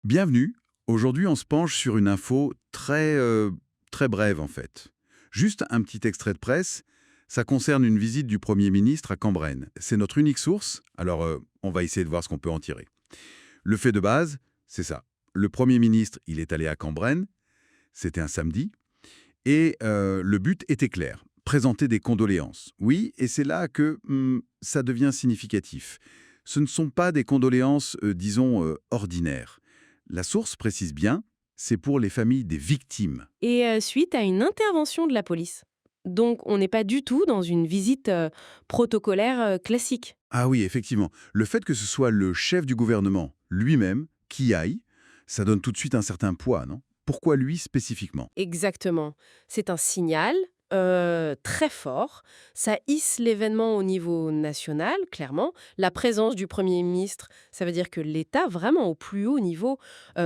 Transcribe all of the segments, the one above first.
Bienvenue. Aujourd'hui, on se penche sur une info très brève en fait. Juste un petit extrait de presse. Ça concerne une visite du Premier ministre à Cambrennes. C'est notre unique source, alors on va essayer de voir ce qu'on peut en tirer. Le fait de base, c'est ça. Le Premier ministre, il est allé à Cambrennes, c'était un samedi, et le but était clair, présenter des condoléances. Oui, et c'est là que ça devient significatif. Ce ne sont pas des condoléances, disons, ordinaires. La source précise bien, c'est pour les familles des victimes. Et suite à une intervention de la police. Donc on n'est pas du tout dans une visite protocolaire classique. Ah oui, effectivement, le fait que ce soit le chef du gouvernement lui-même qui aille, ça donne tout de suite un certain poids, non? Pourquoi lui spécifiquement? Exactement. C'est un signal très fort. Ça hisse l'événement au niveau national, clairement. La présence du Premier ministre, ça veut dire que l'État, vraiment au plus haut niveau,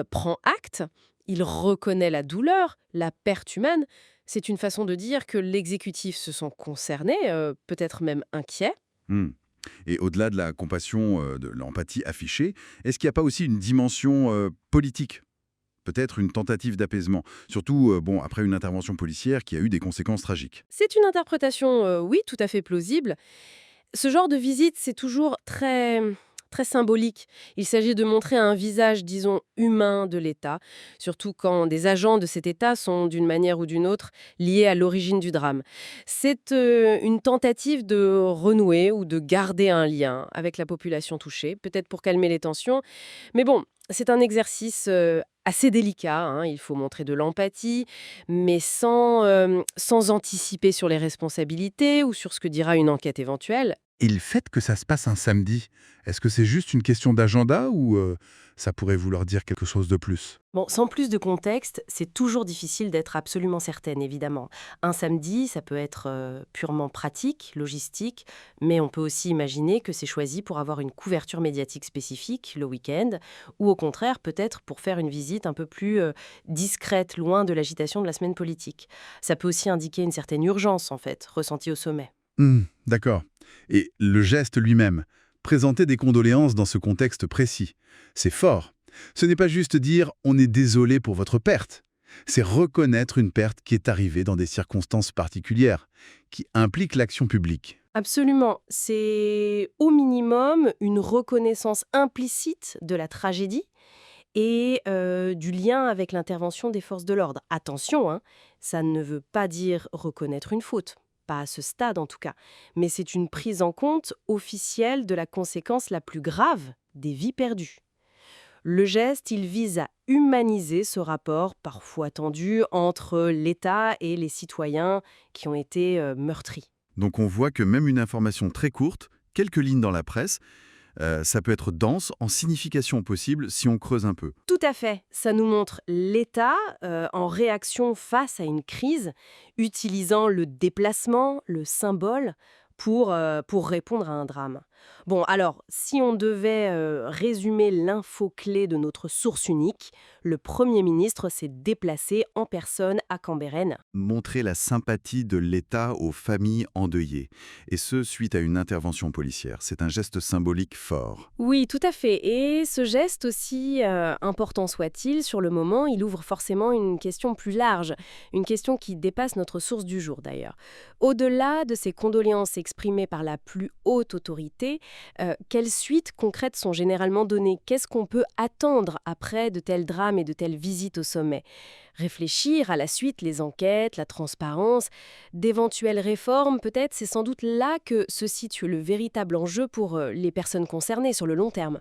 prend acte. Il reconnaît la douleur, la perte humaine. C'est une façon de dire que l'exécutif se sent concerné, peut-être même inquiet. Hmm. Et au-delà de la compassion, de l'empathie affichée, est-ce qu'il n'y a pas aussi une dimension politique? Peut-être une tentative d'apaisement. Surtout, bon, après une intervention policière qui a eu des conséquences tragiques. C'est une interprétation, oui, tout à fait plausible. Ce genre de visite, c'est toujours très symbolique. Il s'agit de montrer un visage, disons, humain de l'État, surtout quand des agents de cet État sont, d'une manière ou d'une autre, liés à l'origine du drame. C'est une tentative de renouer ou de garder un lien avec la population touchée, peut-être pour calmer les tensions. Mais bon, c'est un exercice assez délicat, hein. Il faut montrer de l'empathie, mais sans anticiper sur les responsabilités ou sur ce que dira une enquête éventuelle. Et le fait que ça se passe un samedi, est-ce que c'est juste une question d'agenda ou ça pourrait vouloir dire quelque chose de plus? Bon, sans plus de contexte, c'est toujours difficile d'être absolument certaine, évidemment. Un samedi, ça peut être purement pratique, logistique, mais on peut aussi imaginer que c'est choisi pour avoir une couverture médiatique spécifique le week-end, ou au contraire, peut-être pour faire une visite un peu plus discrète, loin de l'agitation de la semaine politique. Ça peut aussi indiquer une certaine urgence, en fait, ressentie au sommet. D'accord. Et le geste lui-même, présenter des condoléances dans ce contexte précis, c'est fort. Ce n'est pas juste dire «on est désolé pour votre perte». C'est reconnaître une perte qui est arrivée dans des circonstances particulières, qui implique l'action publique. Absolument. C'est au minimum une reconnaissance implicite de la tragédie et du lien avec l'intervention des forces de l'ordre. Attention, hein, ça ne veut pas dire reconnaître une faute, pas à ce stade en tout cas, mais c'est une prise en compte officielle de la conséquence la plus grave des vies perdues. Le geste, il vise à humaniser ce rapport parfois tendu entre l'État et les citoyens qui ont été meurtris. Donc on voit que même une information très courte, quelques lignes dans la presse, ça peut être dense en signification possible si on creuse un peu. Tout à fait. Ça nous montre l'État en réaction face à une crise, utilisant le déplacement, le symbole, pour répondre à un drame. Bon, alors, si on devait résumer l'info clé de notre source unique, le Premier ministre s'est déplacé en personne à Cambérène. Montrer la sympathie de l'État aux familles endeuillées, et ce, suite à une intervention policière. C'est un geste symbolique fort. Oui, tout à fait. Et ce geste, aussi important soit-il, sur le moment, il ouvre forcément une question plus large, une question qui dépasse notre source du jour d'ailleurs. Au-delà de ces condoléances exprimées par la plus haute autorité, quelles suites concrètes sont généralement données? Qu'est-ce qu'on peut attendre après de tels drames et de telles visites au sommet? Réfléchir à la suite, les enquêtes, la transparence, d'éventuelles réformes, peut-être, c'est sans doute là que se situe le véritable enjeu pour les personnes concernées sur le long terme.